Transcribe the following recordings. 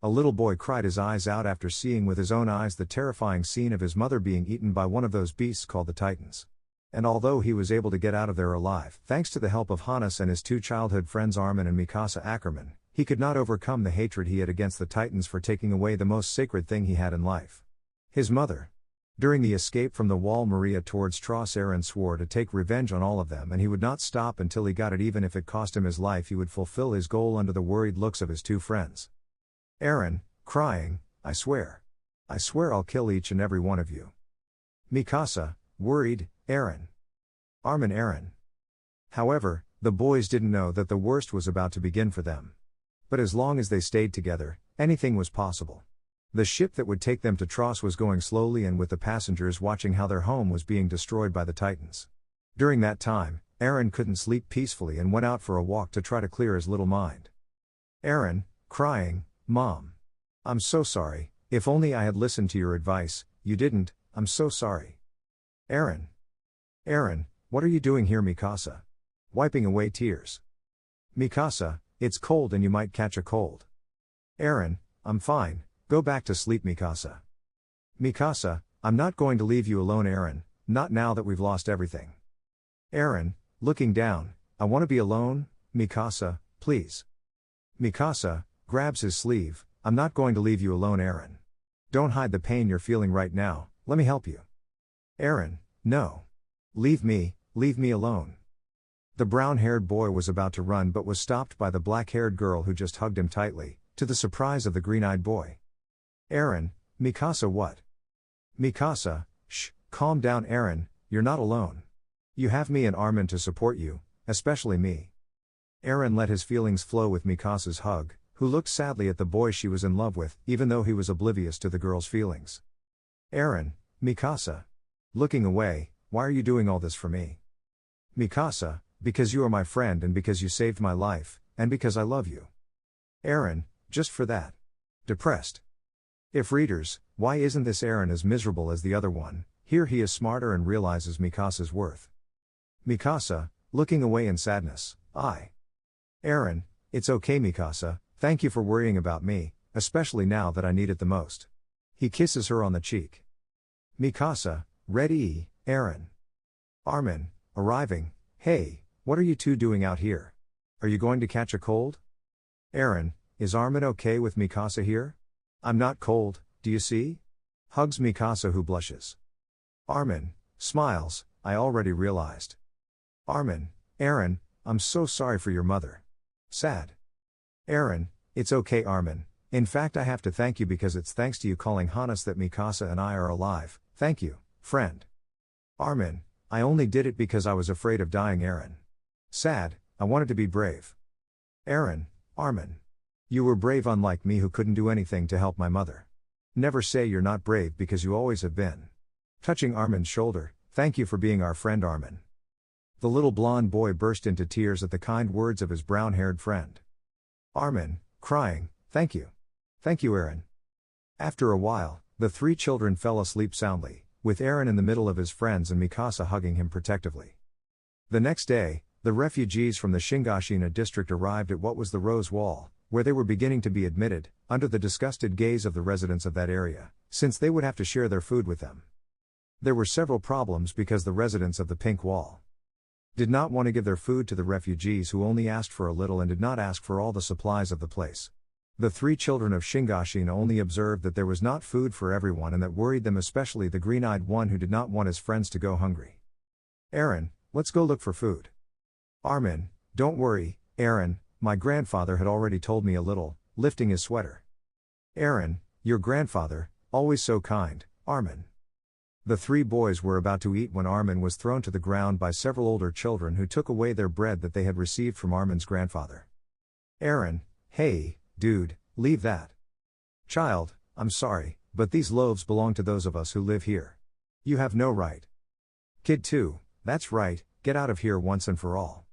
A little boy cried his eyes out after seeing with his own eyes the terrifying scene of his mother being eaten by one of those beasts called the Titans. And although he was able to get out of there alive, thanks to the help of Hannes and his two childhood friends Armin and Mikasa Ackerman, he could not overcome the hatred he had against the Titans for taking away the most sacred thing he had in life. His mother. During the escape from the wall, Maria towards Tross, Eren swore to take revenge on all of them, and he would not stop until he got it. Even if it cost him his life, he would fulfill his goal under the worried looks of his two friends. Eren, crying, I swear I'll kill each and every one of you. Mikasa, worried, Eren. Armin, Eren. However, the boys didn't know that the worst was about to begin for them. But as long as they stayed together, anything was possible. The ship that would take them to Tross was going slowly, and with the passengers watching how their home was being destroyed by the Titans. During that time, Eren couldn't sleep peacefully and went out for a walk to try to clear his little mind. Eren, crying, Mom. I'm so sorry, if only I had listened to your advice. You didn't, I'm so sorry. Eren. Eren, what are you doing here? Mikasa. Wiping away tears. Mikasa, it's cold and you might catch a cold. Eren, I'm fine, go back to sleep. Mikasa. Mikasa, I'm not going to leave you alone. Eren, not now that we've lost everything. Eren, looking down, I want to be alone. Mikasa, please. Mikasa, grabs his sleeve, I'm not going to leave you alone. Eren. Don't hide the pain you're feeling right now, let me help you. Eren, no. Leave me alone. The brown-haired boy was about to run but was stopped by the black-haired girl who just hugged him tightly, to the surprise of the green-eyed boy. Eren, Mikasa, what? Mikasa, shh, calm down. Eren, you're not alone. You have me and Armin to support you, especially me. Eren let his feelings flow with Mikasa's hug, who looked sadly at the boy she was in love with, even though he was oblivious to the girl's feelings. Eren, Mikasa. Looking away, why are you doing all this for me? Mikasa, because you are my friend and because you saved my life, and because I love you. Eren, just for that. Depressed. If readers, why isn't this Eren as miserable as the other one? Here he is smarter and realizes Mikasa's worth. Mikasa, looking away in sadness, Eren, it's okay. Mikasa, thank you for worrying about me, especially now that I need it the most. He kisses her on the cheek. Mikasa, ready, Eren. Armin, arriving, hey, what are you two doing out here? Are you going to catch a cold? Eren, is Armin okay with Mikasa here? I'm not cold, do you see? Hugs Mikasa, who blushes. Armin, smiles, I already realized. Armin, Eren, I'm so sorry for your mother. Sad. Eren, it's okay. Armin, in fact I have to thank you because it's thanks to you calling Hannes that Mikasa and I are alive. Thank you, friend. Armin, I only did it because I was afraid of dying. Eren. Sad, I wanted to be brave. Eren, Armin. You were brave, unlike me who couldn't do anything to help my mother. Never say you're not brave because you always have been. Touching Armin's shoulder, thank you for being our friend. Armin. The little blonde boy burst into tears at the kind words of his brown-haired friend. Armin, crying, thank you. Thank you, Eren. After a while, the three children fell asleep soundly, with Eren in the middle of his friends and Mikasa hugging him protectively. The next day, the refugees from the Shingashina district arrived at what was the Rose Wall, where they were beginning to be admitted, under the disgusted gaze of the residents of that area, since they would have to share their food with them. There were several problems because the residents of the Pink Wall did not want to give their food to the refugees, who only asked for a little and did not ask for all the supplies of the place. The three children of Shingashina only observed that there was not food for everyone, and that worried them, especially the green-eyed one who did not want his friends to go hungry. Eren, let's go look for food. Armin, don't worry, Eren, my grandfather had already told me a little, lifting his sweater. Eren, your grandfather, always so kind, Armin. The three boys were about to eat when Armin was thrown to the ground by several older children who took away their bread that they had received from Armin's grandfather. Eren, hey, dude, leave that. Child, I'm sorry, but these loaves belong to those of us who live here. You have no right. Kid 2, that's right, get out of here once and for all.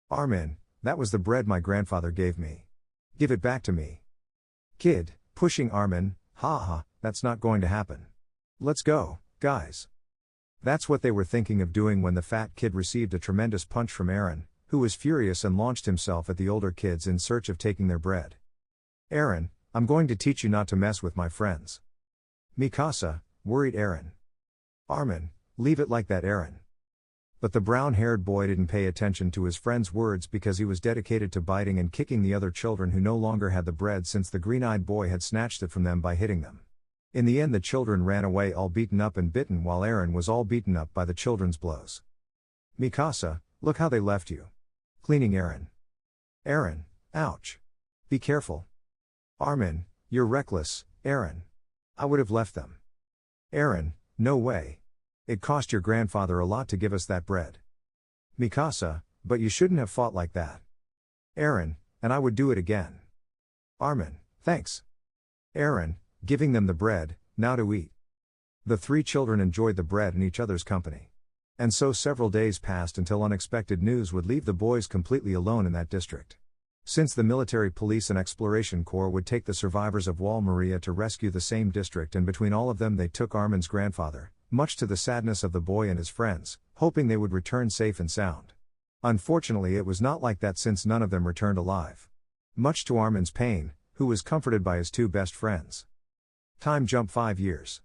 Armin, that was the bread my grandfather gave me. Give it back to me. Kid, pushing Armin, ha, that's not going to happen. Let's go, guys. That's what they were thinking of doing when the fat kid received a tremendous punch from Eren, who was furious and launched himself at the older kids in search of taking their bread. Eren, I'm going to teach you not to mess with my friends. Mikasa, worried Eren. Armin, leave it like that, Eren. But the brown-haired boy didn't pay attention to his friend's words because he was dedicated to biting and kicking the other children who no longer had the bread since the green-eyed boy had snatched it from them by hitting them. In the end the children ran away all beaten up and bitten while Eren was all beaten up by the children's blows. Mikasa, look how they left you. Cleaning Eren. Eren, ouch. Be careful. Armin, you're reckless, Eren. I would have left them. Eren, no way. It cost your grandfather a lot to give us that bread. Mikasa, but you shouldn't have fought like that. Eren, and I would do it again. Armin, thanks. Eren, giving them the bread, now to eat. The three children enjoyed the bread and each other's company. And so several days passed until unexpected news would leave the boys completely alone in that district. Since the military police and exploration corps would take the survivors of Wall Maria to rescue the same district, and between all of them they took Armin's grandfather, much to the sadness of the boy and his friends, hoping they would return safe and sound. Unfortunately it was not like that since none of them returned alive. Much to Armin's pain, who was comforted by his two best friends. Time jump 5 years.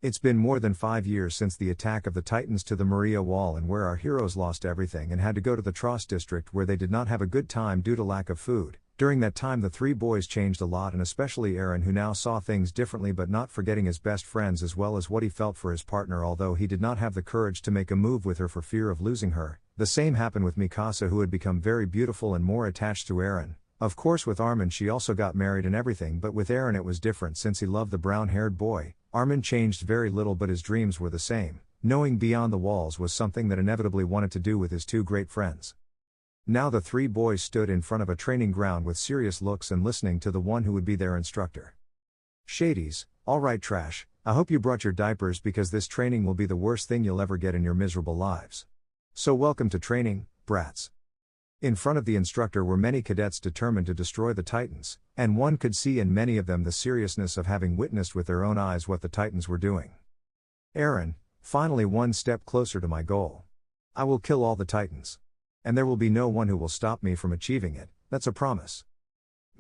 It's been more than 5 years since the attack of the Titans to the Maria Wall, and where our heroes lost everything and had to go to the Trost district where they did not have a good time due to lack of food. During that time the three boys changed a lot, and especially Eren, who now saw things differently but not forgetting his best friends as well as what he felt for his partner, although he did not have the courage to make a move with her for fear of losing her. The same happened with Mikasa, who had become very beautiful and more attached to Eren. Of course with Armin she also got married and everything, but with Eren it was different since he loved the brown-haired boy. Armin changed very little, but his dreams were the same. Knowing beyond the walls was something that inevitably wanted to do with his two great friends. Now the three boys stood in front of a training ground with serious looks and listening to the one who would be their instructor. Shades, alright Trash, I hope you brought your diapers because this training will be the worst thing you'll ever get in your miserable lives. So welcome to training, brats. In front of the instructor were many cadets determined to destroy the Titans, and one could see in many of them the seriousness of having witnessed with their own eyes what the Titans were doing. Eren, finally one step closer to my goal. I will kill all the Titans. And there will be no one who will stop me from achieving it, that's a promise.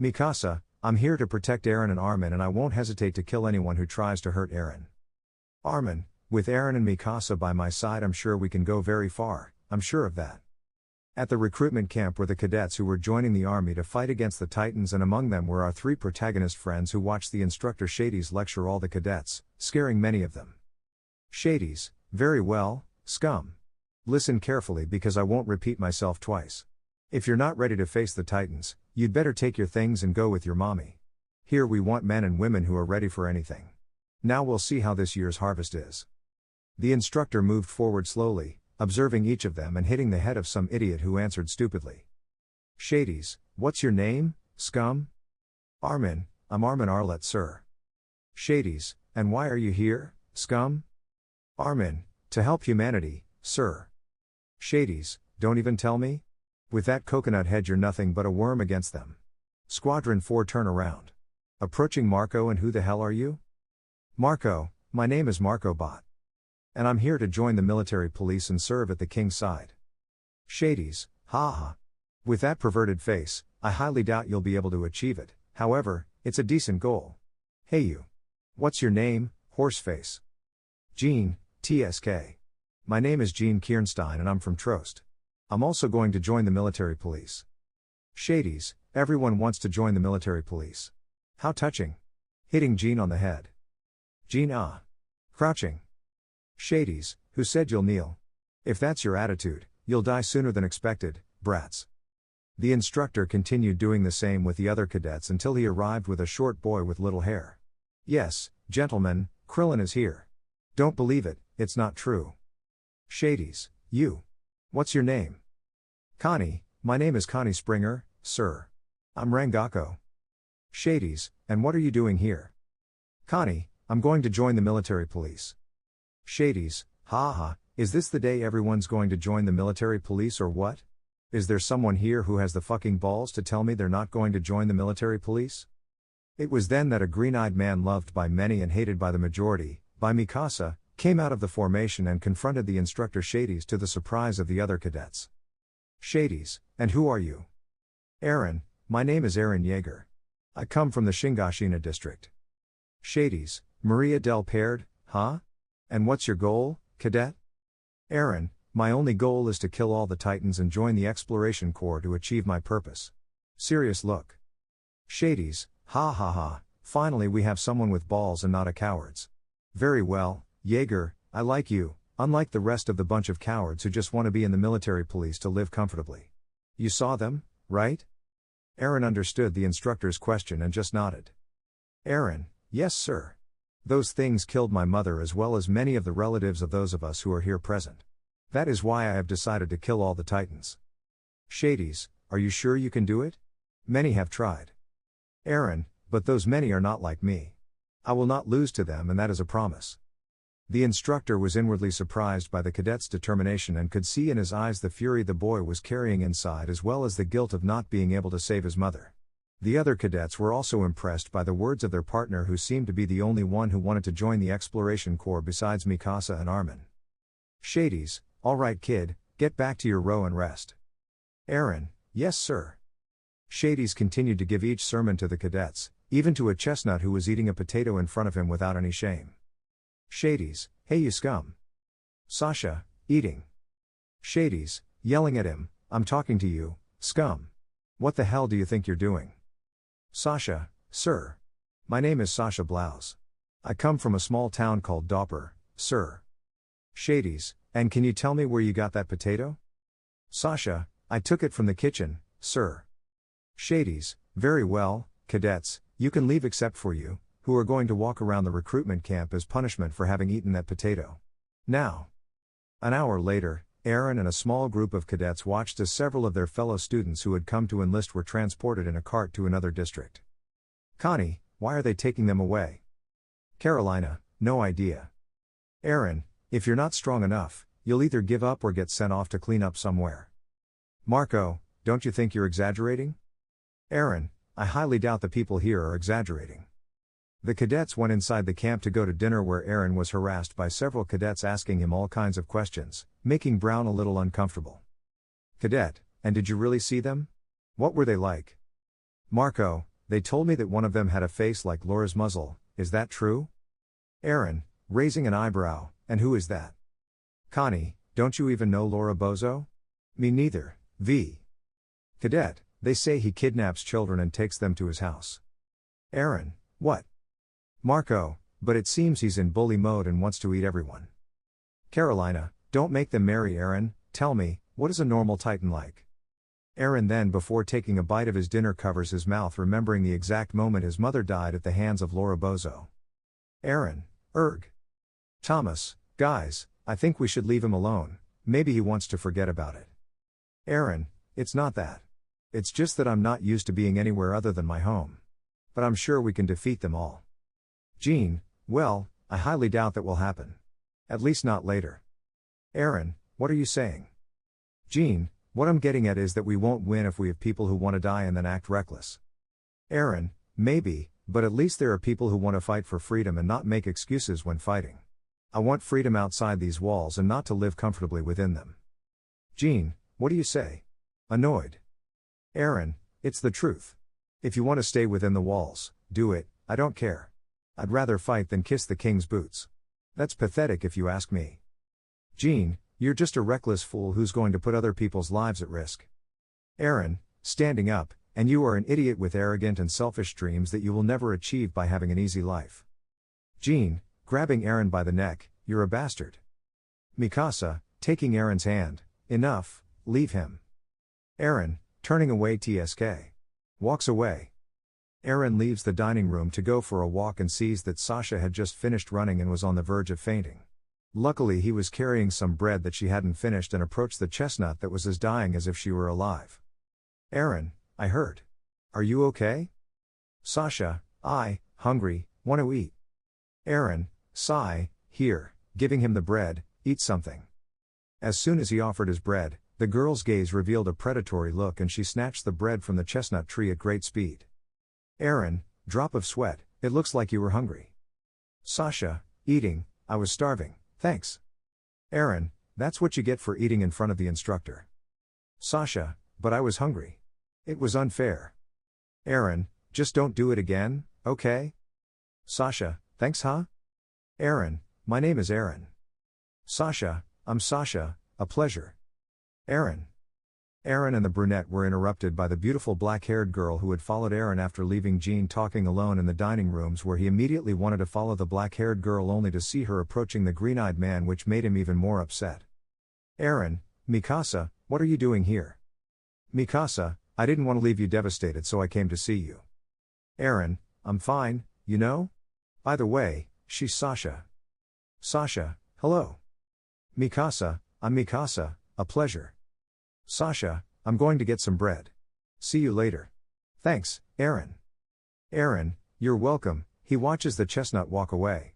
Mikasa, I'm here to protect Eren and Armin, and I won't hesitate to kill anyone who tries to hurt Eren. Armin, with Eren and Mikasa by my side I'm sure we can go very far, I'm sure of that. At the recruitment camp were the cadets who were joining the army to fight against the Titans, and among them were our three protagonist friends who watched the instructor Shades lecture all the cadets, scaring many of them. Shades, very well, scum. Listen carefully because I won't repeat myself twice. If you're not ready to face the Titans, you'd better take your things and go with your mommy. Here we want men and women who are ready for anything. Now we'll see how this year's harvest is. The instructor moved forward slowly, observing each of them and hitting the head of some idiot who answered stupidly. Shades, what's your name, scum? Armin, I'm Armin Arlet, sir. Shades, and why are you here, scum? Armin, to help humanity, sir. Shades, don't even tell me? With that coconut head you're nothing but a worm against them. Squadron 4 turn around. Approaching Marco, and who the hell are you? Marco, my name is Marco Bot. And I'm here to join the military police and serve at the king's side. Shades, ha ha. With that perverted face, I highly doubt you'll be able to achieve it, however, it's a decent goal. Hey you. What's your name, horseface? Jean, TSK. My name is Jean Kiernstein and I'm from Trost. I'm also going to join the military police. Shades, everyone wants to join the military police. How touching. Hitting Jean on the head. Jean crouching. Shades, who said you'll kneel? If that's your attitude, you'll die sooner than expected, brats. The instructor continued doing the same with the other cadets until he arrived with a short boy with little hair. Yes, gentlemen, Krillin is here. Don't believe it, it's not true. Shades, you. What's your name? Connie, my name is Connie Springer, sir. I'm Rangako. Shades, and what are you doing here? Connie, I'm going to join the military police. Shades, ha ha, is this the day everyone's going to join the military police or what? Is there someone here who has the fucking balls to tell me they're not going to join the military police? It was then that a green-eyed man loved by many and hated by the majority, by Mikasa, came out of the formation and confronted the instructor Shades to the surprise of the other cadets. Shades, and who are you? Eren, my name is Eren Yeager. I come from the Shingashina district. Shades, Maria del Perd, huh? And what's your goal, cadet? Eren, my only goal is to kill all the Titans and join the Exploration Corps to achieve my purpose. Serious look. Shades, ha ha ha, finally we have someone with balls and not a coward's. Very well, Jaeger, I like you, unlike the rest of the bunch of cowards who just want to be in the military police to live comfortably. You saw them, right? Eren understood the instructor's question and just nodded. Eren, yes sir. Those things killed my mother as well as many of the relatives of those of us who are here present. That is why I have decided to kill all the Titans. Shades, are you sure you can do it? Many have tried. Eren, but those many are not like me. I will not lose to them, and that is a promise. The instructor was inwardly surprised by the cadet's determination and could see in his eyes the fury the boy was carrying inside as well as the guilt of not being able to save his mother. The other cadets were also impressed by the words of their partner, who seemed to be the only one who wanted to join the Exploration Corps besides Mikasa and Armin. Shades, all right kid, get back to your row and rest. Eren, yes sir. Shades continued to give each sermon to the cadets, even to a chestnut who was eating a potato in front of him without any shame. Shades, hey you scum. Sasha, eating. Shades, yelling at him, I'm talking to you, scum. What the hell do you think you're doing? Sasha, sir. My name is Sasha Blouse. I come from a small town called Dopper, sir. Shades, and can you tell me where you got that potato? Sasha, I took it from the kitchen, sir. Shades, very well, cadets, you can leave except for you, who are going to walk around the recruitment camp as punishment for having eaten that potato. Now. An hour later, Eren and a small group of cadets watched as several of their fellow students who had come to enlist were transported in a cart to another district. Connie, why are they taking them away? Carolina, no idea. Eren, if you're not strong enough, you'll either give up or get sent off to clean up somewhere. Marco, don't you think you're exaggerating? Eren, I highly doubt the people here are exaggerating. The cadets went inside the camp to go to dinner, where Eren was harassed by several cadets asking him all kinds of questions, making Brown a little uncomfortable. Cadet, and did you really see them? What were they like? Marco, they told me that one of them had a face like Laura's muzzle, is that true? Eren, raising an eyebrow, and who is that? Connie, don't you even know Laura Bozo? Me neither, V. Cadet, they say he kidnaps children and takes them to his house. Eren, what? Marco, but it seems he's in bully mode and wants to eat everyone. Carolina, don't make them marry Eren, tell me, what is a normal Titan like? Eren then, before taking a bite of his dinner, covers his mouth, remembering the exact moment his mother died at the hands of Laura Bozo. Eren, erg. Thomas, guys, I think we should leave him alone, maybe he wants to forget about it. Eren, it's not that. It's just that I'm not used to being anywhere other than my home. But I'm sure we can defeat them all. Jean, well, I highly doubt that will happen. At least not later. Eren, what are you saying? Jean, what I'm getting at is that we won't win if we have people who want to die and then act reckless. Eren, maybe, but at least there are people who want to fight for freedom and not make excuses when fighting. I want freedom outside these walls and not to live comfortably within them. Jean, what do you say? Annoyed. Eren, it's the truth. If you want to stay within the walls, do it, I don't care. I'd rather fight than kiss the king's boots. That's pathetic if you ask me. Jean, you're just a reckless fool who's going to put other people's lives at risk. Eren, standing up, and you are an idiot with arrogant and selfish dreams that you will never achieve by having an easy life. Jean, grabbing Eren by the neck, you're a bastard. Mikasa, taking Eren's hand, enough, leave him. Eren, turning away, TSK. Walks away. Eren leaves the dining room to go for a walk and sees that Sasha had just finished running and was on the verge of fainting. Luckily he was carrying some bread that she hadn't finished and approached the chestnut that was as dying as if she were alive. Eren, I heard. Are you okay? Sasha, hungry, want to eat. Eren, sigh, here, giving him the bread, eat something. As soon as he offered his bread, the girl's gaze revealed a predatory look and she snatched the bread from the chestnut tree at great speed. Eren, drop of sweat, it looks like you were hungry. Sasha, eating, I was starving, thanks. Eren, that's what you get for eating in front of the instructor. Sasha, but I was hungry. It was unfair. Eren, Just don't do it again, okay? Sasha, thanks huh? Eren, my name is Eren. Sasha, I'm Sasha, a pleasure. Eren. Eren and the brunette were interrupted by the beautiful black-haired girl who had followed Eren after leaving Jean talking alone in the dining rooms, where he immediately wanted to follow the black-haired girl only to see her approaching the green-eyed man, which made him even more upset. Eren, Mikasa, what are you doing here? Mikasa, I didn't want to leave you devastated, so I came to see you. Eren, I'm fine, you know? By the way, she's Sasha. Sasha, hello. Mikasa, I'm Mikasa, a pleasure. Sasha, I'm going to get some bread. See you later. Thanks, Eren. Eren, you're welcome. He watches the chestnut walk away.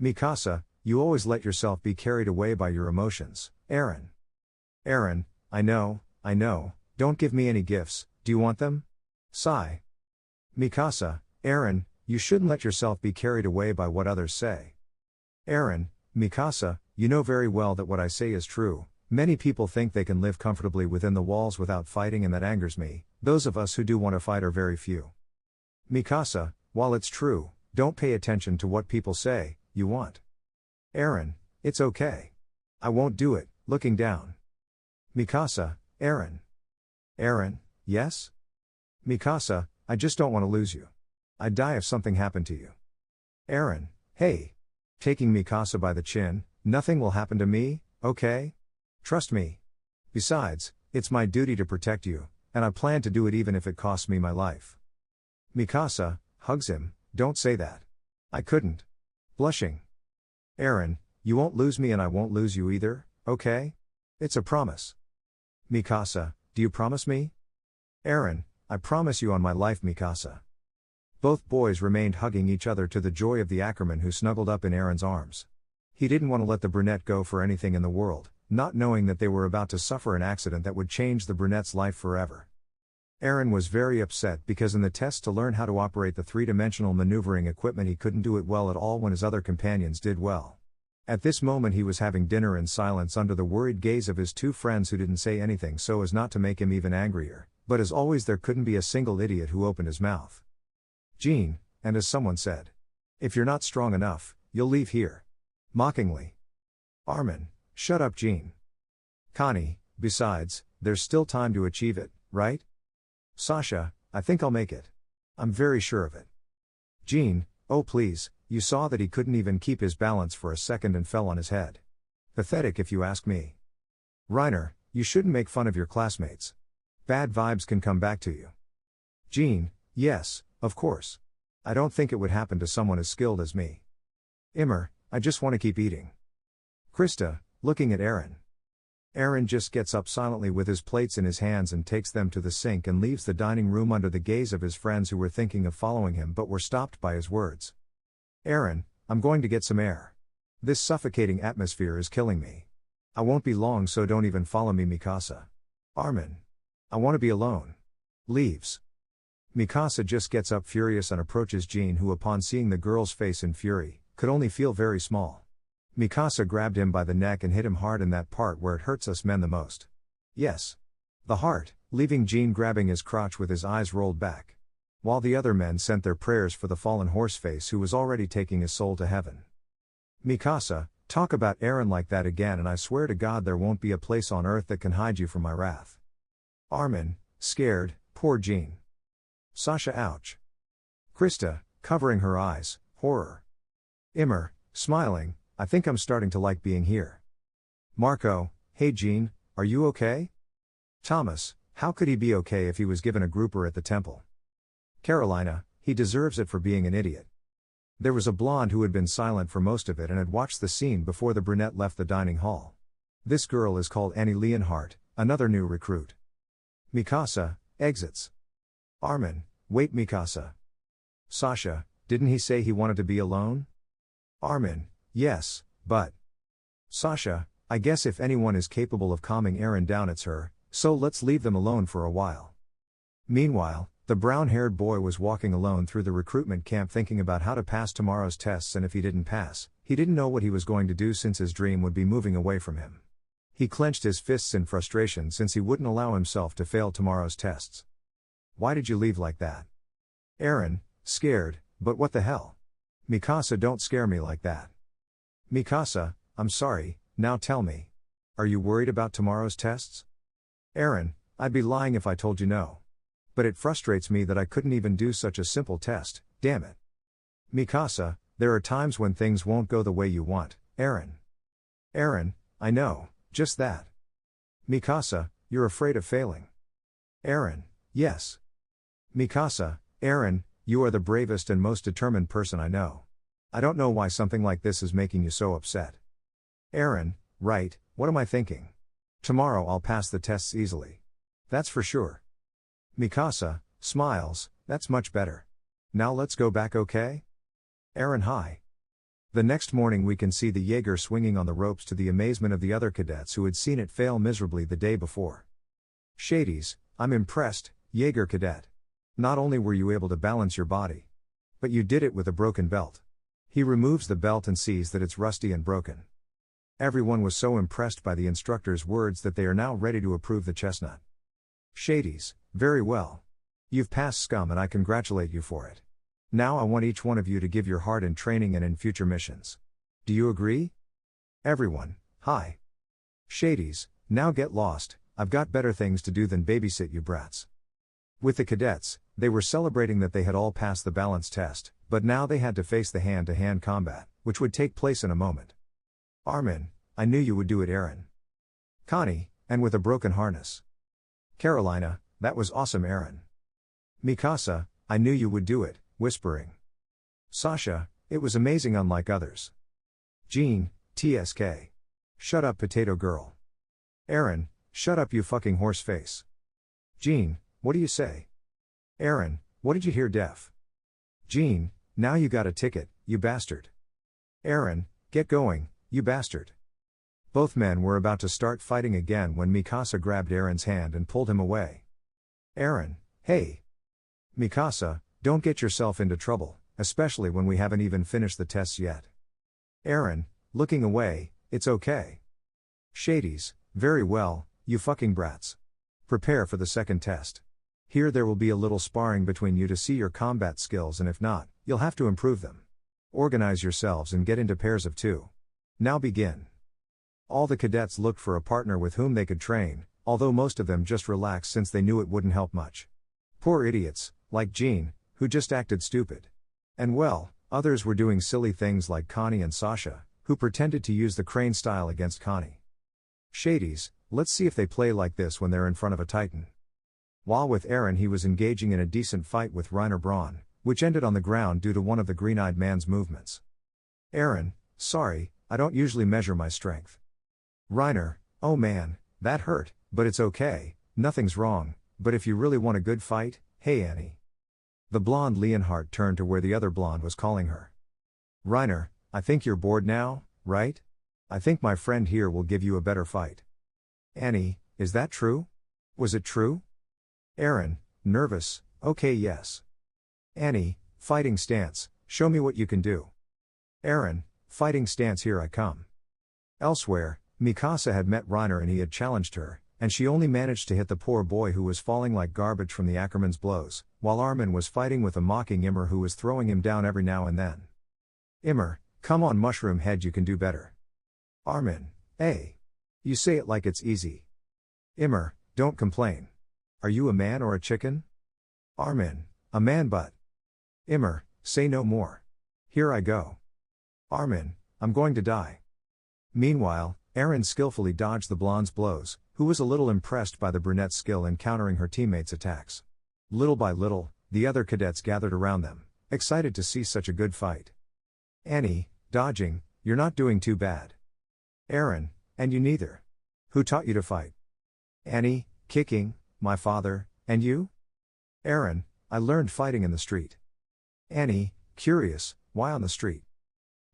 Mikasa, you always let yourself be carried away by your emotions, Eren. Eren, I know, don't give me any gifts, do you want them? Sigh. Mikasa, Eren, you shouldn't let yourself be carried away by what others say. Eren, Mikasa, you know very well that what I say is true. Many people think they can live comfortably within the walls without fighting, and that angers me. Those of us who do want to fight are very few. Mikasa, while it's true, don't pay attention to what people say, you want. Eren, it's okay. I won't do it, looking down. Mikasa, Eren. Eren, yes? Mikasa, I just don't want to lose you. I'd die if something happened to you. Eren, hey. Taking Mikasa by the chin, nothing will happen to me, okay? Trust me. Besides, it's my duty to protect you, and I plan to do it even if it costs me my life. Mikasa hugs him, don't say that. I couldn't. Blushing. Eren, you won't lose me and I won't lose you either, okay? It's a promise. Mikasa, do you promise me? Eren, I promise you on my life, Mikasa. Both boys remained hugging each other to the joy of the Ackerman, who snuggled up in Eren's arms. He didn't want to let the brunette go for anything in the world, not knowing that they were about to suffer an accident that would change the brunette's life forever. Eren was very upset because in the test to learn how to operate the three-dimensional maneuvering equipment he couldn't do it well at all when his other companions did well. At this moment he was having dinner in silence under the worried gaze of his two friends, who didn't say anything so as not to make him even angrier, but as always there couldn't be a single idiot who opened his mouth. Jean, and as someone said, if you're not strong enough, you'll leave here. Mockingly. Armin, shut up Jean. Connie, besides, there's still time to achieve it, right? Sasha, I think I'll make it. I'm very sure of it. Jean, oh please, you saw that he couldn't even keep his balance for a second and fell on his head. Pathetic if you ask me. Reiner, you shouldn't make fun of your classmates. Bad vibes can come back to you. Jean, yes, of course. I don't think it would happen to someone as skilled as me. Immer, I just want to keep eating. Krista, looking at Eren. Eren just gets up silently with his plates in his hands and takes them to the sink and leaves the dining room under the gaze of his friends, who were thinking of following him but were stopped by his words. Eren, I'm going to get some air. This suffocating atmosphere is killing me. I won't be long, so don't even follow me, Mikasa. Armin. I want to be alone. Leaves. Mikasa just gets up furious and approaches Jean, who upon seeing the girl's face in fury, could only feel very small. Mikasa grabbed him by the neck and hit him hard in that part where it hurts us men the most. Yes. The heart, leaving Jean grabbing his crotch with his eyes rolled back. While the other men sent their prayers for the fallen horseface, who was already taking his soul to heaven. Mikasa, talk about Eren like that again and I swear to God there won't be a place on earth that can hide you from my wrath. Armin, scared, poor Jean. Sasha, ouch. Krista, covering her eyes, horror. Immer, smiling, I think I'm starting to like being here. Marco, hey Jean, are you okay? Thomas, how could he be okay if he was given a grouper at the temple? Carolina, he deserves it for being an idiot. There was a blonde who had been silent for most of it and had watched the scene before the brunette left the dining hall. This girl is called Annie Leonhardt, another new recruit. Mikasa, exits. Armin, wait Mikasa. Sasha, didn't he say he wanted to be alone? Armin, yes, but... Sasha, I guess if anyone is capable of calming Eren down it's her, so let's leave them alone for a while. Meanwhile, the brown-haired boy was walking alone through the recruitment camp thinking about how to pass tomorrow's tests, and if he didn't pass, he didn't know what he was going to do since his dream would be moving away from him. He clenched his fists in frustration since he wouldn't allow himself to fail tomorrow's tests. Why did you leave like that? Eren, scared, but what the hell? Mikasa, don't scare me like that. Mikasa, I'm sorry, now tell me. Are you worried about tomorrow's tests? Eren, I'd be lying if I told you no. But it frustrates me that I couldn't even do such a simple test, damn it. Mikasa, there are times when things won't go the way you want, Eren. Eren, I know, just that. Mikasa, you're afraid of failing. Eren, yes. Mikasa, Eren, you are the bravest and most determined person I know. I don't know why something like this is making you so upset. Eren, right, what am I thinking? Tomorrow I'll pass the tests easily. That's for sure. Mikasa, smiles, that's much better. Now let's go back, okay? Eren, hi. The next morning we can see the Jaeger swinging on the ropes to the amazement of the other cadets who had seen it fail miserably the day before. Shades, I'm impressed, Jaeger cadet. Not only were you able to balance your body, but you did it with a broken belt. He removes the belt and sees that it's rusty and broken. Everyone was so impressed by the instructor's words that they are now ready to approve the chestnut. Shades, very well. You've passed scum and I congratulate you for it. Now I want each one of you to give your heart in training and in future missions. Do you agree? Everyone, hi. Shades, now get lost, I've got better things to do than babysit you brats. With the cadets, they were celebrating that they had all passed the balance test, but now they had to face the hand-to-hand combat, which would take place in a moment. Armin, I knew you would do it, Eren. Connie, and with a broken harness. Carolina, that was awesome, Eren. Mikasa, I knew you would do it, whispering. Sasha, it was amazing unlike others. Jean, TSK. Shut up, potato girl. Eren, shut up, you fucking horse face. Jean, what do you say? Eren, what did you hear, deaf? Jean, now you got a ticket, you bastard. Eren, get going, you bastard. Both men were about to start fighting again when Mikasa grabbed Eren's hand and pulled him away. Eren, hey. Mikasa, don't get yourself into trouble, especially when we haven't even finished the tests yet. Eren, looking away, it's okay. Shades, very well, you fucking brats. Prepare for the second test. Here there will be a little sparring between you to see your combat skills, and if not, you'll have to improve them. Organize yourselves and get into pairs of 2. Now begin. All the cadets looked for a partner with whom they could train, although most of them just relaxed since they knew it wouldn't help much. Poor idiots, like Jean, who just acted stupid. And well, others were doing silly things like Connie and Sasha, who pretended to use the crane style against Connie. Shades, let's see if they play like this when they're in front of a titan. While with Eren he was engaging in a decent fight with Reiner Braun, which ended on the ground due to one of the green-eyed man's movements. Eren, sorry, I don't usually measure my strength. Reiner, oh man, that hurt, but it's okay, nothing's wrong, but if you really want a good fight, hey Annie. The blonde Leonhardt turned to where the other blonde was calling her. Reiner, I think you're bored now, right? I think my friend here will give you a better fight. Annie, is that true? Was it true? Eren, nervous, okay yes. Annie, fighting stance, show me what you can do. Eren, fighting stance, here I come. Elsewhere, Mikasa had met Reiner and he had challenged her, and she only managed to hit the poor boy who was falling like garbage from the Ackerman's blows, while Armin was fighting with a mocking Immer who was throwing him down every now and then. Immer, come on mushroom head, you can do better. Armin, hey. You say it like it's easy. Immer, don't complain. Are you a man or a chicken? Armin, a man but. Immer, say no more. Here I go. Armin, I'm going to die. Meanwhile, Eren skillfully dodged the blonde's blows, who was a little impressed by the brunette's skill in countering her teammates' attacks. Little by little, the other cadets gathered around them, excited to see such a good fight. Annie, dodging, you're not doing too bad. Eren, and you neither. Who taught you to fight? Annie, kicking, my father, and you? Eren, I learned fighting in the street. Annie, curious, why on the street?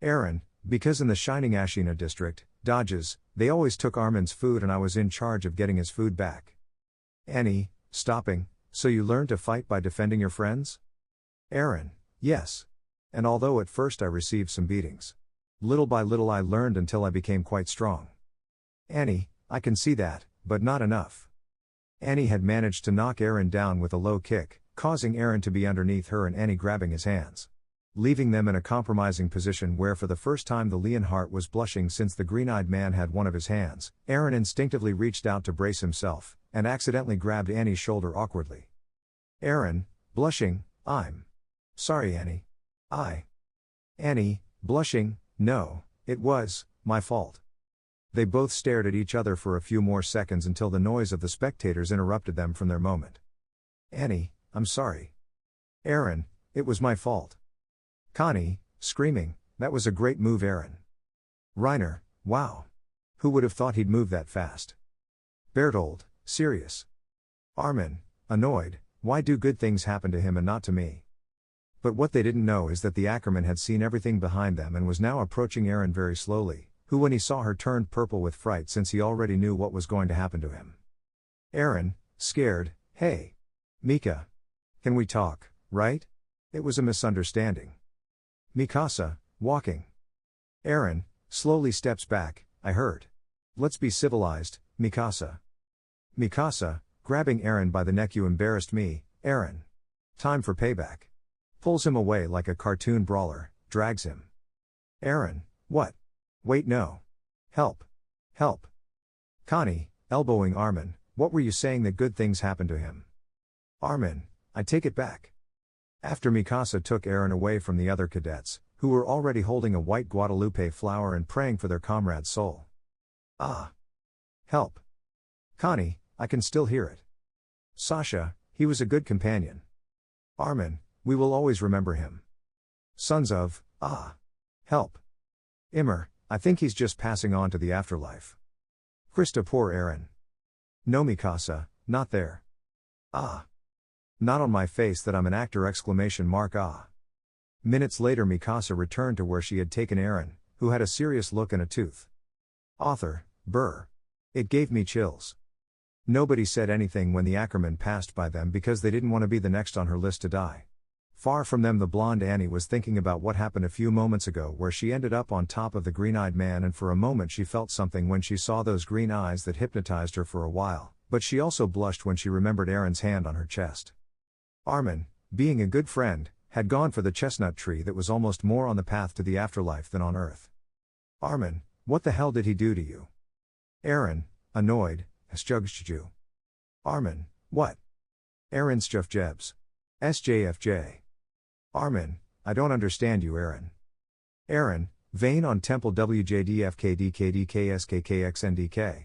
Eren, because in the Shining Ashina district, dodges, they always took Armin's food and I was in charge of getting his food back. Annie, stopping, so you learned to fight by defending your friends? Eren, yes. And although at first I received some beatings, little by little I learned until I became quite strong. Annie, I can see that, but not enough. Annie had managed to knock Eren down with a low kick, causing Eren to be underneath her and Annie grabbing his hands. Leaving them in a compromising position where for the first time the Leonhardt was blushing since the green-eyed man had one of his hands, Eren instinctively reached out to brace himself, and accidentally grabbed Annie's shoulder awkwardly. Eren, blushing, I'm sorry Annie. Annie, blushing, no, it was my fault. They both stared at each other for a few more seconds until the noise of the spectators interrupted them from their moment. Annie, I'm sorry. Eren, it was my fault. Connie, screaming, that was a great move Eren. Reiner, wow. Who would have thought he'd move that fast? Bertold, serious. Armin, annoyed, why do good things happen to him and not to me? But what they didn't know is that the Ackerman had seen everything behind them and was now approaching Eren very slowly, who when he saw her turned purple with fright since he already knew what was going to happen to him. Eren, scared, hey. Mika. Can we talk, right? It was a misunderstanding. Mikasa, walking. Eren, slowly steps back, I heard. Let's be civilized, Mikasa. Mikasa, grabbing Eren by the neck, you embarrassed me, Eren. Time for payback. Pulls him away like a cartoon brawler, drags him. Eren, what? Wait no. Help. Help. Connie, elbowing Armin, what were you saying that good things happen to him? Armin, I take it back. After Mikasa took Eren away from the other cadets, who were already holding a white Guadalupe flower and praying for their comrade's soul. Ah. Help. Connie, I can still hear it. Sasha, he was a good companion. Armin, we will always remember him. Sons of, help. Immer, I think he's just passing on to the afterlife. Krista, poor Eren. No Mikasa, not there. Not on my face that I'm an actor ! Minutes later Mikasa returned to where she had taken Eren, who had a serious look and a tooth. Author, brr. It gave me chills. Nobody said anything when the Ackerman passed by them because they didn't want to be the next on her list to die. Far from them the blonde Annie was thinking about what happened a few moments ago where she ended up on top of the green-eyed man, and for a moment she felt something when she saw those green eyes that hypnotized her for a while, but she also blushed when she remembered Eren's hand on her chest. Armin, being a good friend, had gone for the chestnut tree that was almost more on the path to the afterlife than on Earth. Armin, what the hell did he do to you? Eren, annoyed, Sjugju. Armin, what? Eren Stjufjebs. SJFJ. Armin, I don't understand you Eren. Eren, Vane on Temple WJDFKDKDKSKKXNDK.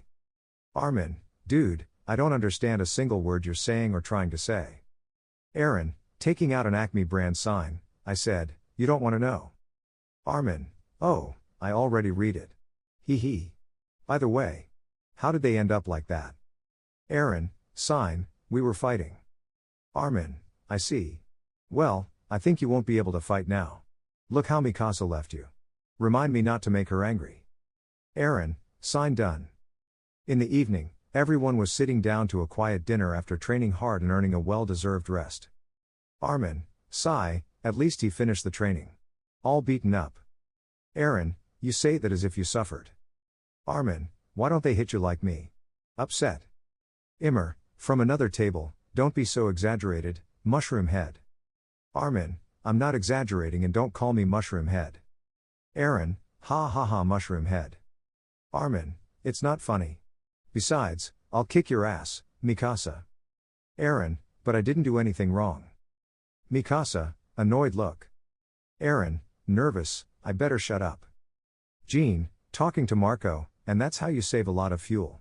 Armin, dude, I don't understand a single word you're saying or trying to say. Eren, taking out an Acme brand sign, I said, you don't want to know. Armin, oh, I already read it. Hee hee. By the way, how did they end up like that? Eren, sign, we were fighting. Armin, I see. Well, I think you won't be able to fight now. Look how Mikasa left you. Remind me not to make her angry. Eren, sign done. In the evening, everyone was sitting down to a quiet dinner after training hard and earning a well-deserved rest. Armin, sigh, at least he finished the training. All beaten up. Eren, you say that as if you suffered. Armin, why don't they hit you like me? Upset. Immer, from another table, don't be so exaggerated, mushroom head. Armin, I'm not exaggerating and don't call me mushroom head. Eren, ha ha ha mushroom head. Armin, it's not funny. Besides, I'll kick your ass, Mikasa. Eren, but I didn't do anything wrong. Mikasa, annoyed look. Eren, nervous, I better shut up. Jean, talking to Marco, and that's how you save a lot of fuel.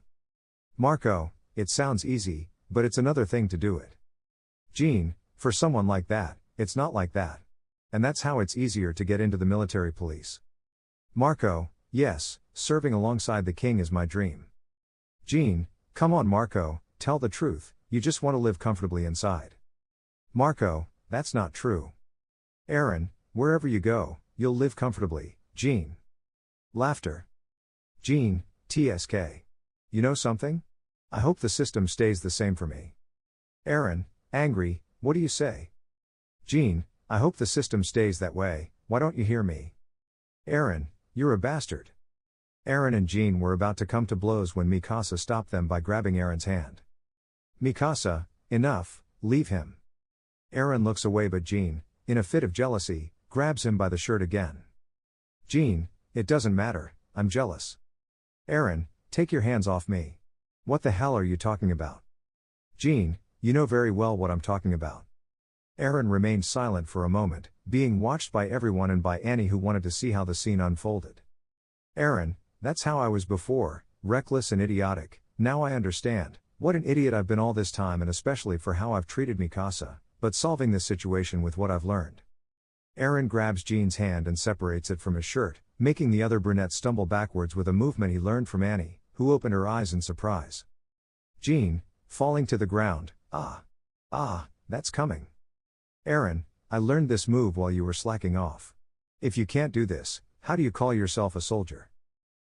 Marco, it sounds easy, but it's another thing to do it. Jean, for someone like that, it's not like that. And that's how it's easier to get into the military police. Marco, yes, serving alongside the king is my dream. Jean, come on Marco, tell the truth, you just want to live comfortably inside. Marco, that's not true. Eren, wherever you go, you'll live comfortably, Jean. Laughter. Jean, TSK. You know something? I hope the system stays the same for me. Eren, angry, what do you say? Jean, I hope the system stays that way, why don't you hear me? Eren, you're a bastard. Eren and Jean were about to come to blows when Mikasa stopped them by grabbing Eren's hand. Mikasa, enough, leave him. Eren looks away but Jean, in a fit of jealousy, grabs him by the shirt again. Jean, it doesn't matter, I'm jealous. Eren, take your hands off me. What the hell are you talking about? Jean, you know very well what I'm talking about. Eren remained silent for a moment, being watched by everyone and by Annie who wanted to see how the scene unfolded. Eren, that's how I was before, reckless and idiotic. Now I understand, what an idiot I've been all this time and especially for how I've treated Mikasa, but solving this situation with what I've learned. Eren grabs Jean's hand and separates it from his shirt, making the other brunette stumble backwards with a movement he learned from Annie, who opened her eyes in surprise. Jean, falling to the ground, that's coming. Eren, I learned this move while you were slacking off. If you can't do this, how do you call yourself a soldier?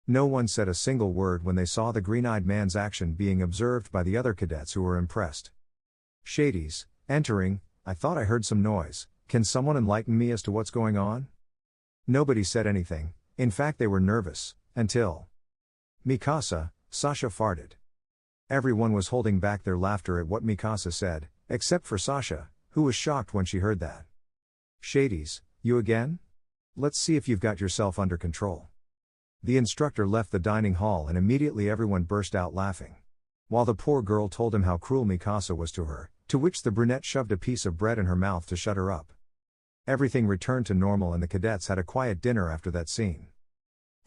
No one said a single word when they saw the green-eyed man's action being observed by the other cadets who were impressed. Shades, entering, I thought I heard some noise, can someone enlighten me as to what's going on? Nobody said anything, in fact they were nervous, until Mikasa, Sasha farted. Everyone was holding back their laughter at what Mikasa said, except for Sasha, who was shocked when she heard that. Shades, you again? Let's see if you've got yourself under control. The instructor left the dining hall and immediately everyone burst out laughing. While the poor girl told him how cruel Mikasa was to her, to which the brunette shoved a piece of bread in her mouth to shut her up. Everything returned to normal and the cadets had a quiet dinner after that scene.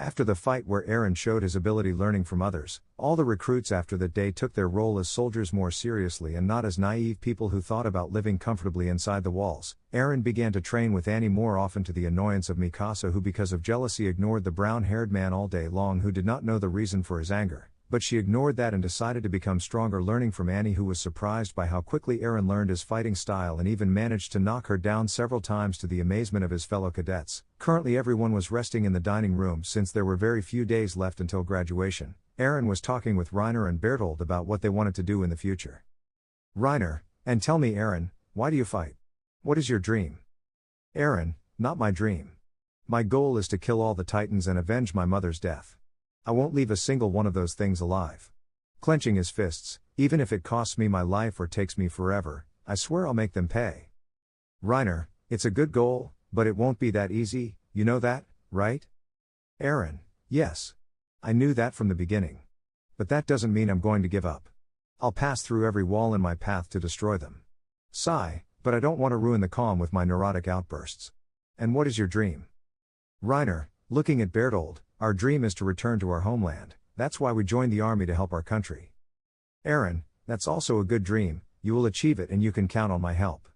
After the fight where Eren showed his ability learning from others, all the recruits after that day took their role as soldiers more seriously and not as naive people who thought about living comfortably inside the walls. Eren began to train with Annie more often to the annoyance of Mikasa who because of jealousy ignored the brown-haired man all day long who did not know the reason for his anger. But she ignored that and decided to become stronger learning from Annie who was surprised by how quickly Eren learned his fighting style and even managed to knock her down several times to the amazement of his fellow cadets. Currently everyone was resting in the dining room since there were very few days left until graduation. Eren was talking with Reiner and Bertold about what they wanted to do in the future. Reiner, and tell me Eren, why do you fight? What is your dream? Eren, not my dream. My goal is to kill all the Titans and avenge my mother's death. I won't leave a single one of those things alive. Clenching his fists, even if it costs me my life or takes me forever, I swear I'll make them pay. Reiner, it's a good goal, but it won't be that easy, you know that, right? Eren, yes. I knew that from the beginning. But that doesn't mean I'm going to give up. I'll pass through every wall in my path to destroy them. Sigh, but I don't want to ruin the calm with my neurotic outbursts. And what is your dream? Reiner, looking at Bertold, our dream is to return to our homeland, that's why we joined the army to help our country. Eren, that's also a good dream, you will achieve it and you can count on my help.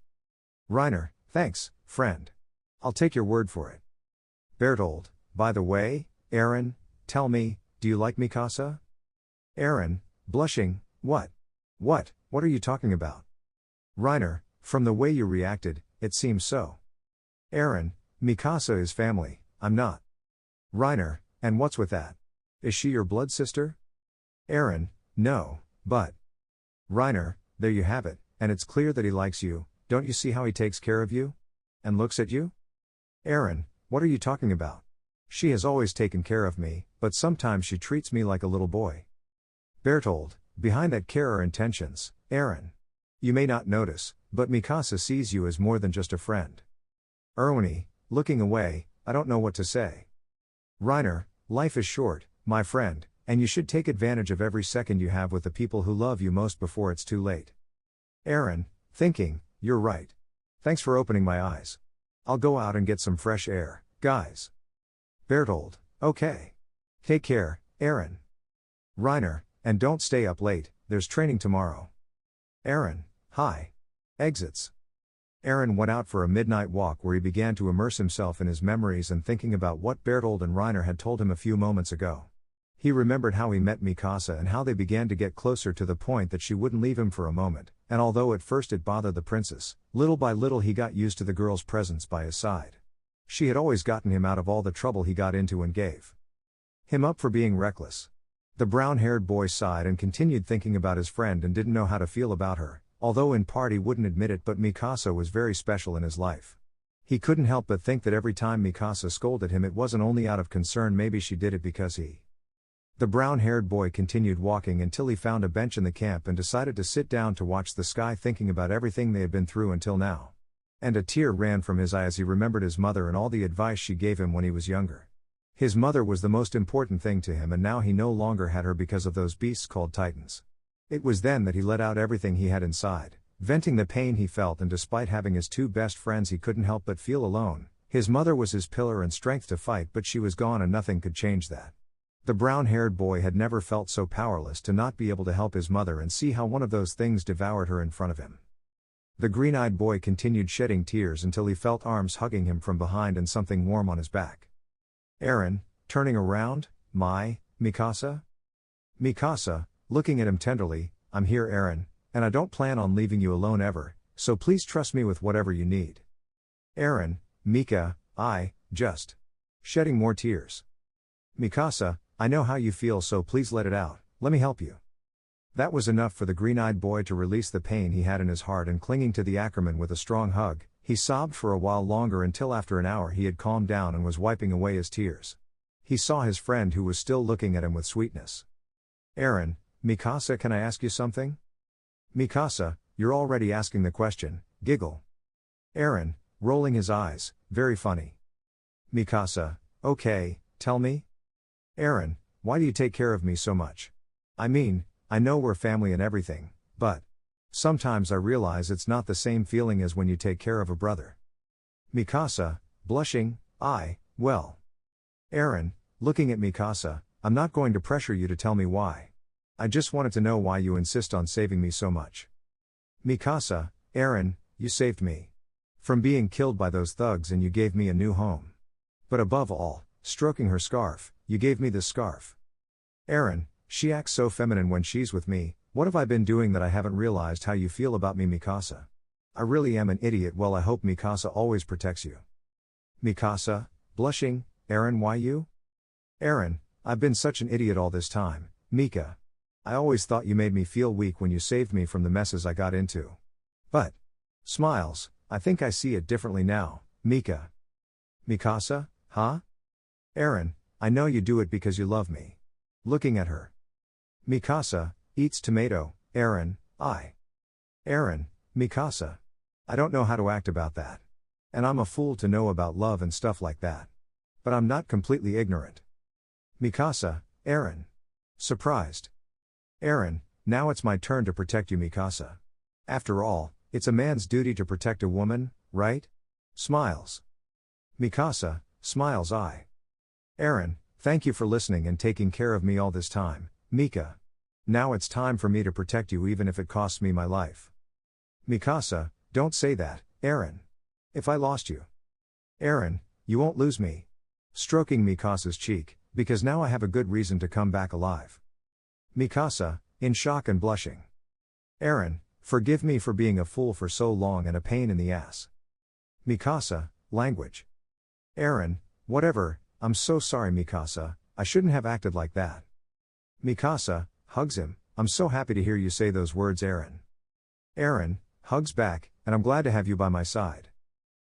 Reiner, thanks, friend. I'll take your word for it. Bertold, by the way, Eren, tell me, do you like Mikasa? Eren, blushing, what? What are you talking about? Reiner, from the way you reacted, it seems so. Eren, Mikasa is family, I'm not. Reiner, and what's with that? Is she your blood sister? Eren, no, but. Reiner, there you have it, and it's clear that he likes you, don't you see how he takes care of you? And looks at you? Eren, what are you talking about? She has always taken care of me, but sometimes she treats me like a little boy. Bertold, behind that care are intentions, Eren. You may not notice, but Mikasa sees you as more than just a friend. Erwin, looking away, I don't know what to say. Reiner, life is short, my friend, and you should take advantage of every second you have with the people who love you most before it's too late. Eren, thinking, you're right. Thanks for opening my eyes. I'll go out and get some fresh air, guys. Bertold, okay. Take care, Eren. Reiner, and don't stay up late, there's training tomorrow. Eren, hi. Exits. Eren went out for a midnight walk where he began to immerse himself in his memories and thinking about what Bertold and Reiner had told him a few moments ago. He remembered how he met Mikasa and how they began to get closer to the point that she wouldn't leave him for a moment, and although at first it bothered the princess, little by little he got used to the girl's presence by his side. She had always gotten him out of all the trouble he got into and gave him up for being reckless. The brown-haired boy sighed and continued thinking about his friend and didn't know how to feel about her. Although in part he wouldn't admit it, but Mikasa was very special in his life. He couldn't help but think that every time Mikasa scolded him it wasn't only out of concern, maybe she did it because he The brown-haired boy continued walking until he found a bench in the camp and decided to sit down to watch the sky, thinking about everything they had been through until now. And a tear ran from his eye as he remembered his mother and all the advice she gave him when he was younger. His mother was the most important thing to him, and now he no longer had her because of those beasts called Titans. It was then that he let out everything he had inside, venting the pain he felt, and despite having his two best friends he couldn't help but feel alone. His mother was his pillar and strength to fight, but she was gone and nothing could change that. The brown-haired boy had never felt so powerless to not be able to help his mother and see how one of those things devoured her in front of him. The green-eyed boy continued shedding tears until he felt arms hugging him from behind and something warm on his back. Eren, turning around, Mikasa? Mikasa, looking at him tenderly, I'm here, Eren, and I don't plan on leaving you alone ever, so please trust me with whatever you need. Eren, Mika, just shedding more tears. Mikasa, I know how you feel, so please let it out, let me help you. That was enough for the green-eyed boy to release the pain he had in his heart, and clinging to the Ackerman with a strong hug, he sobbed for a while longer until after an hour he had calmed down and was wiping away his tears. He saw his friend who was still looking at him with sweetness. Eren, Mikasa, can I ask you something? Mikasa, you're already asking the question, giggle. Eren, rolling his eyes, very funny. Mikasa, okay, tell me. Eren, why do you take care of me so much? I mean, I know we're family and everything, but sometimes I realize it's not the same feeling as when you take care of a brother. Mikasa, blushing, well. Eren, looking at Mikasa, I'm not going to pressure you to tell me why. I just wanted to know why you insist on saving me so much. Mikasa, Eren, you saved me from being killed by those thugs and you gave me a new home. But above all, stroking her scarf, you gave me this scarf. Eren, she acts so feminine when she's with me, what have I been doing that I haven't realized how you feel about me, Mikasa? I really am an idiot. Well, I hope Mikasa always protects you. Mikasa, blushing, Eren, why you? Eren, I've been such an idiot all this time, Mika. I always thought you made me feel weak when you saved me from the messes I got into. But, smiles, I think I see it differently now, Mika. Mikasa, huh? Eren, I know you do it because you love me. Looking at her. Mikasa, eats tomato, Eren, Eren, Mikasa. I don't know how to act about that. And I'm a fool to know about love and stuff like that. But I'm not completely ignorant. Mikasa, Eren. Surprised. Eren, now it's my turn to protect you, Mikasa. After all, it's a man's duty to protect a woman, right? Smiles. Mikasa, smiles. Eren, thank you for listening and taking care of me all this time, Mika. Now it's time for me to protect you even if it costs me my life. Mikasa, don't say that, Eren. If I lost you. Eren, you won't lose me. Stroking Mikasa's cheek, because now I have a good reason to come back alive. Mikasa, in shock and blushing. Eren, forgive me for being a fool for so long and a pain in the ass. Mikasa, language. Eren, whatever, I'm so sorry, Mikasa, I shouldn't have acted like that. Mikasa, hugs him, I'm so happy to hear you say those words, Eren. Eren, hugs back, and I'm glad to have you by my side.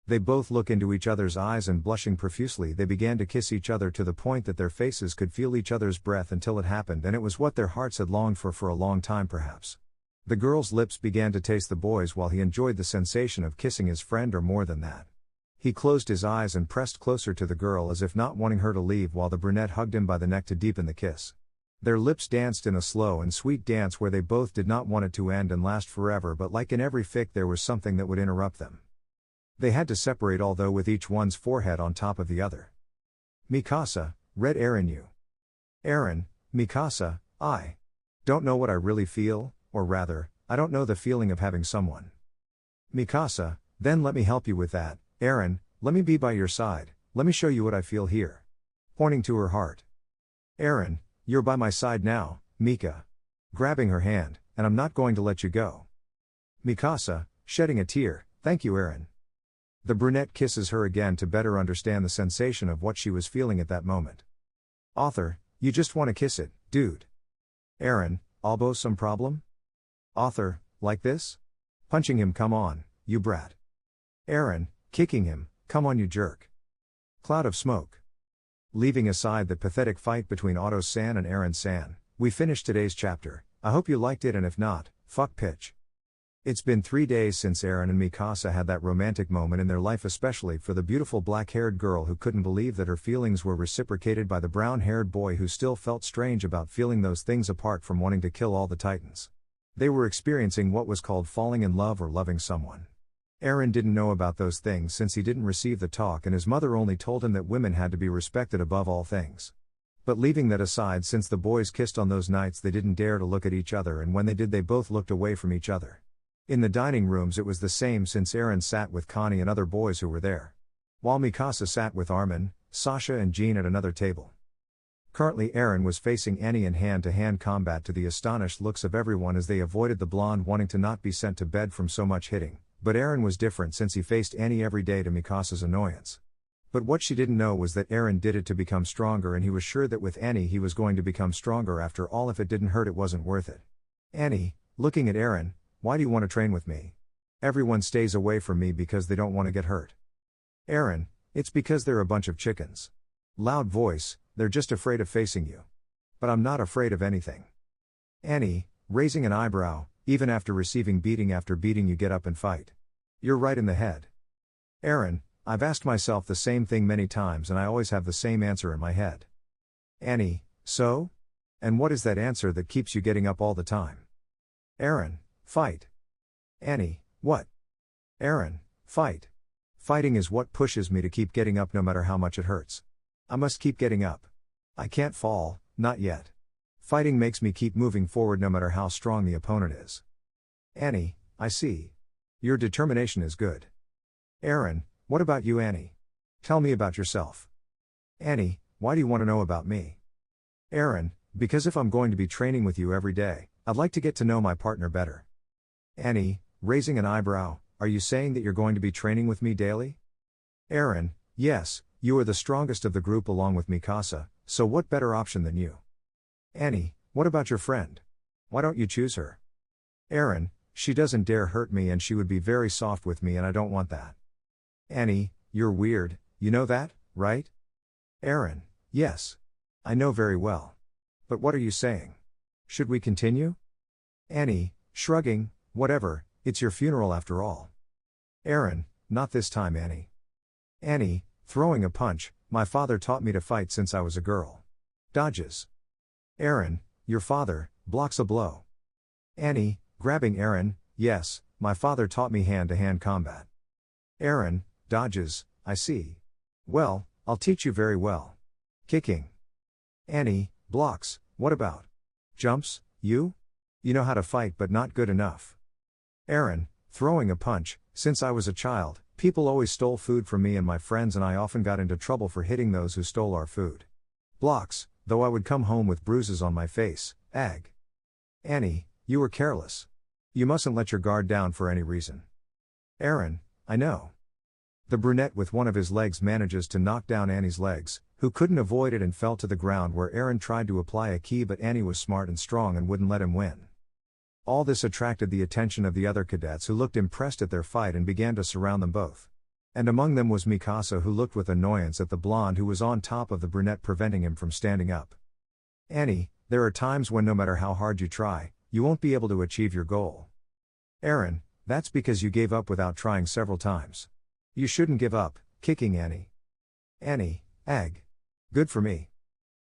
They both look into each other's eyes and blushing profusely they began to kiss each other to the point that their faces could feel each other's breath until it happened, and it was what their hearts had longed for a long time perhaps. The girl's lips began to taste the boy's while he enjoyed the sensation of kissing his friend, or more than that. He closed his eyes and pressed closer to the girl as if not wanting her to leave while the brunette hugged him by the neck to deepen the kiss. Their lips danced in a slow and sweet dance where they both did not want it to end and last forever, but like in every fic there was something that would interrupt them. They had to separate, although with each one's forehead on top of the other. Mikasa, read Eren you. Eren, Mikasa, I don't know what I really feel, or rather, I don't know the feeling of having someone. Mikasa, then let me help you with that, Eren, let me be by your side, let me show you what I feel here. Pointing to her heart. Eren, you're by my side now, Mika. Grabbing her hand, and I'm not going to let you go. Mikasa, shedding a tear, thank you, Eren. The brunette kisses her again to better understand the sensation of what she was feeling at that moment. Author, you just want to kiss it, dude. Eren, Albo, some problem? Author, like this? Punching him, come on, you brat. Eren, kicking him, come on you jerk. Cloud of smoke. Leaving aside the pathetic fight between Otto-san and Eren-san, we finished today's chapter. I hope you liked it, and if not, fuck pitch. It's been 3 days since Eren and Mikasa had that romantic moment in their life, especially for the beautiful black-haired girl who couldn't believe that her feelings were reciprocated by the brown-haired boy who still felt strange about feeling those things apart from wanting to kill all the Titans. They were experiencing what was called falling in love or loving someone. Eren didn't know about those things since he didn't receive the talk, and his mother only told him that women had to be respected above all things. But leaving that aside, since the boys kissed on those nights, they didn't dare to look at each other, and when they did, they both looked away from each other. In the dining rooms it was the same, since Eren sat with Connie and other boys who were there, while Mikasa sat with Armin, Sasha and Jean at another table. Currently Eren was facing Annie in hand-to-hand combat, to the astonished looks of everyone as they avoided the blonde wanting to not be sent to bed from so much hitting, but Eren was different since he faced Annie every day, to Mikasa's annoyance. But what she didn't know was that Eren did it to become stronger, and he was sure that with Annie he was going to become stronger after all. If it didn't hurt, it wasn't worth it. Annie, looking at Eren: why do you want to train with me? Everyone stays away from me because they don't want to get hurt. Eren: it's because they're a bunch of chickens. Loud voice: they're just afraid of facing you. But I'm not afraid of anything. Annie, raising an eyebrow: even after receiving beating after beating, you get up and fight. You're right in the head. Eren: I've asked myself the same thing many times and I always have the same answer in my head. Annie: so? And what is that answer that keeps you getting up all the time? Eren: fight. Annie: what? Eren: fight. Fighting is what pushes me to keep getting up no matter how much it hurts. I must keep getting up. I can't fall, not yet. Fighting makes me keep moving forward no matter how strong the opponent is. Annie: I see. Your determination is good. Eren: what about you, Annie? Tell me about yourself. Annie: why do you want to know about me? Eren: because if I'm going to be training with you every day, I'd like to get to know my partner better. Annie, raising an eyebrow: are you saying that you're going to be training with me daily? Eren: yes, you are the strongest of the group along with Mikasa, so what better option than you? Annie: what about your friend? Why don't you choose her? Eren: she doesn't dare hurt me and she would be very soft with me and I don't want that. Annie: you're weird, you know that, right? Eren: yes. I know very well. But what are you saying? Should we continue? Annie, shrugging: whatever, it's your funeral after all. Eren: not this time, Annie. Annie, throwing a punch: my father taught me to fight since I was a girl. Dodges. Eren: your father blocks a blow. Annie, grabbing Eren: yes, my father taught me hand-to-hand combat. Eren, dodges: I see. Well, I'll teach you very well. Kicking. Annie, blocks: what about? Jumps, you? You know how to fight but not good enough. Eren, throwing a punch: since I was a child, people always stole food from me and my friends and I often got into trouble for hitting those who stole our food. Blocks, though I would come home with bruises on my face, ag. Annie, you were careless. You mustn't let your guard down for any reason. Eren, I know. The brunette with one of his legs manages to knock down Annie's legs, who couldn't avoid it and fell to the ground, where Eren tried to apply a key but Annie was smart and strong and wouldn't let him win. All this attracted the attention of the other cadets, who looked impressed at their fight and began to surround them both. And among them was Mikasa, who looked with annoyance at the blonde who was on top of the brunette, preventing him from standing up. Annie, there are times when no matter how hard you try, you won't be able to achieve your goal. Eren, that's because you gave up without trying several times. You shouldn't give up, kicking Annie. Annie, ag. Good for me.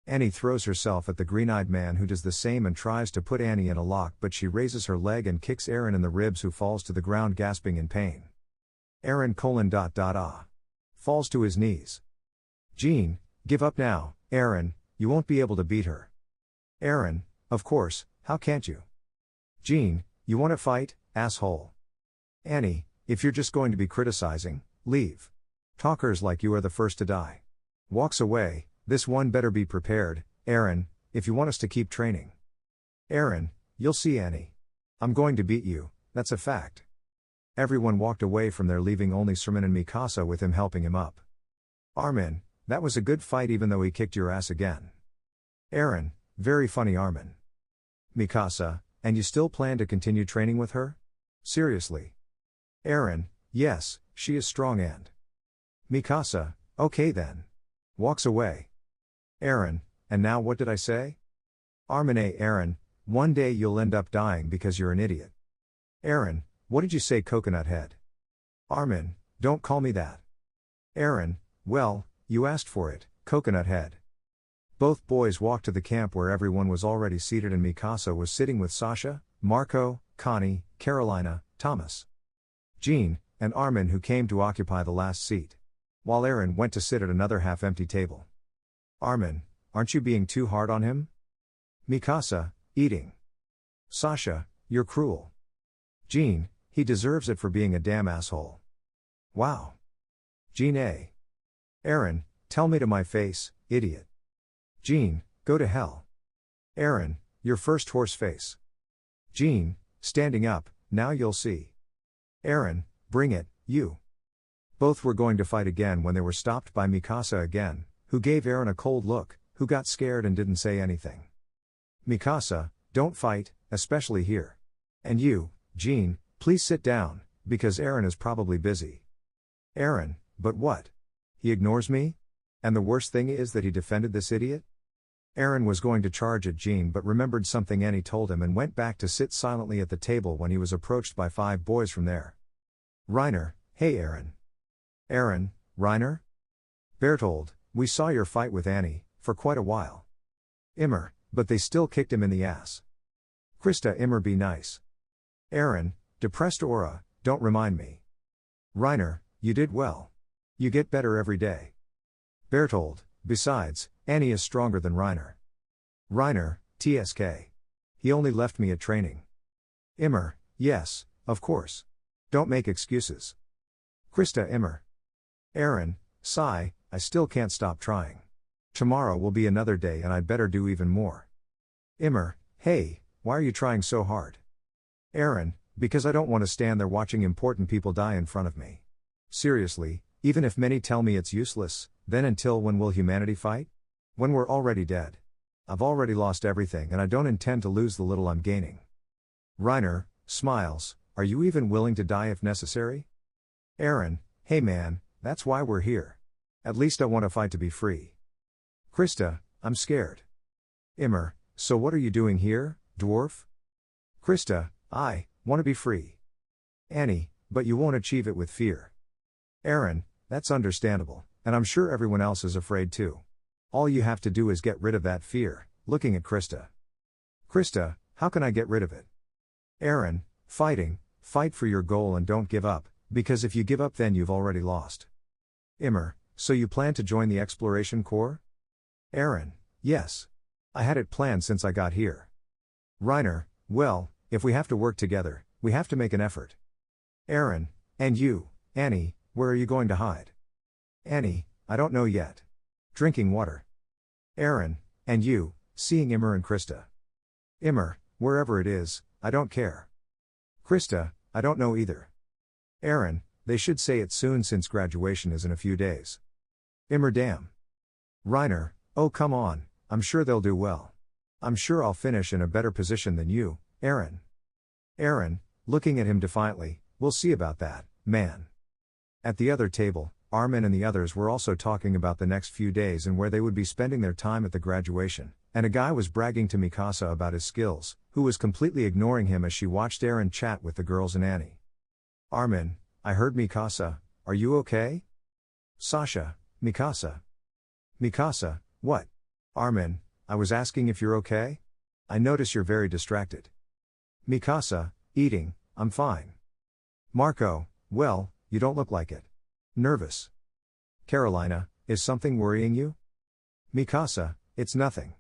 Annie throws herself at the green-eyed man, who does the same and tries to put Annie in a lock, but she raises her leg and kicks Eren in the ribs, who falls to the ground gasping in pain. Eren: falls to his knees. Jean, give up now, Eren, you won't be able to beat her. Eren: of course, how can't you? Jean, you want to fight, asshole? Annie, if you're just going to be criticizing, leave. Talkers like you are the first to die. Walks away: this one better be prepared, Eren, if you want us to keep training. Eren: you'll see, Annie. I'm going to beat you, that's a fact. Everyone walked away from there, leaving only Sermon and Mikasa with him helping him up. Armin: that was a good fight even though he kicked your ass again. Eren: very funny, Armin. Mikasa: and you still plan to continue training with her? Seriously? Eren: yes, she is strong and. Mikasa: okay then. Walks away. Eren, and now what did I say? Armin. Eren, one day you'll end up dying because you're an idiot. Eren, what did you say, coconut head? Armin, don't call me that. Eren, well, you asked for it, coconut head. Both boys walked to the camp where everyone was already seated and Mikasa was sitting with Sasha, Marco, Connie, Carolina, Thomas, Jean, and Armin, who came to occupy the last seat. While Eren went to sit at another half-empty table. Armin, aren't you being too hard on him? Mikasa, eating. Sasha, you're cruel. Jean, he deserves it for being a damn asshole. Wow. Jean. Eren, tell me to my face, idiot. Jean, go to hell. Eren, your first horse face. Jean, standing up, now you'll see. Eren, bring it, you. Both were going to fight again when they were stopped by Mikasa again, who gave Eren a cold look, who got scared and didn't say anything. Mikasa, don't fight, especially here. And you, Jean, please sit down, because Eren is probably busy. Eren, but what? He ignores me? And the worst thing is that he defended this idiot? Eren was going to charge at Jean but remembered something Annie told him and went back to sit silently at the table when he was approached by 5 boys from there. Reiner, hey Eren. Eren, Reiner? Bertold, we saw your fight with Annie, for quite a while. Immer, but they still kicked him in the ass. Krista, Immer, be nice. Eren, depressed aura, don't remind me. Reiner, you did well. You get better every day. Bertold, besides, Annie is stronger than Reiner. Reiner, TSK. He only left me at training. Immer, yes, of course. Don't make excuses. Krista, Immer. Eren, sigh, I still can't stop trying. Tomorrow will be another day and I'd better do even more. Immer, hey, why are you trying so hard? Eren, because I don't want to stand there watching important people die in front of me. Seriously, even if many tell me it's useless, then until when will humanity fight? When we're already dead. I've already lost everything and I don't intend to lose the little I'm gaining. Reiner, smiles, are you even willing to die if necessary? Eren, hey man, that's why we're here. At least I want to fight to be free. Krista, I'm scared. Immer, so what are you doing here, dwarf? Krista, I want to be free. Annie, but you won't achieve it with fear. Eren, that's understandable, and I'm sure everyone else is afraid too. All you have to do is get rid of that fear, looking at Krista. Krista, how can I get rid of it? Eren, fighting, fight for your goal and don't give up, because if you give up then you've already lost. Immer, so you plan to join the Exploration Corps? Eren, yes. I had it planned since I got here. Reiner, well, if we have to work together, we have to make an effort. Eren, and you, Annie, where are you going to hide? Annie, I don't know yet. Drinking water. Eren, and you, seeing Immer and Krista. Immer, wherever it is, I don't care. Krista, I don't know either. Eren, they should say it soon since graduation is in a few days. Immer, damn. Reiner, oh come on, I'm sure they'll do well. I'm sure I'll finish in a better position than you, Eren. Eren, looking at him defiantly, we'll see about that, man. At the other table, Armin and the others were also talking about the next few days and where they would be spending their time at the graduation, and a guy was bragging to Mikasa about his skills, who was completely ignoring him as she watched Eren chat with the girls and Annie. Armin, I heard Mikasa, are you okay? Sasha, Mikasa. Mikasa, what? Armin, I was asking if you're okay? I notice you're very distracted. Mikasa, eating, I'm fine. Marco, well, you don't look like it. Nervous. Carolina, is something worrying you? Mikasa, it's nothing.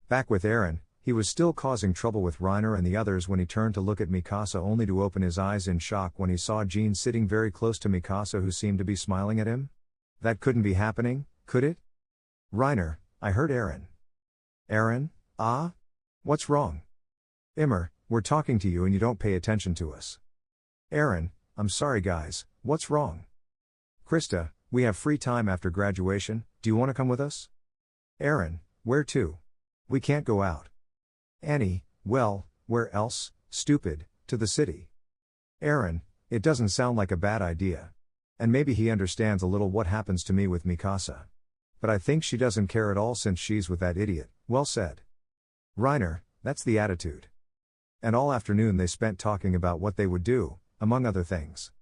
Back with Eren, he was still causing trouble with Reiner and the others when he turned to look at Mikasa only to open his eyes in shock when he saw Jean sitting very close to Mikasa who seemed to be smiling at him. That couldn't be happening, could it? Reiner, I heard Eren. Eren, ah? What's wrong? Immer, we're talking to you and you don't pay attention to us. Eren, I'm sorry guys, what's wrong? Krista, we have free time after graduation, do you want to come with us? Eren, where to? We can't go out. Annie, well, where else, stupid, to the city. Eren, it doesn't sound like a bad idea. And maybe he understands a little what happens to me with Mikasa. But I think she doesn't care at all since she's with that idiot. Well said. Reiner, that's the attitude. And all afternoon they spent talking about what they would do, among other things.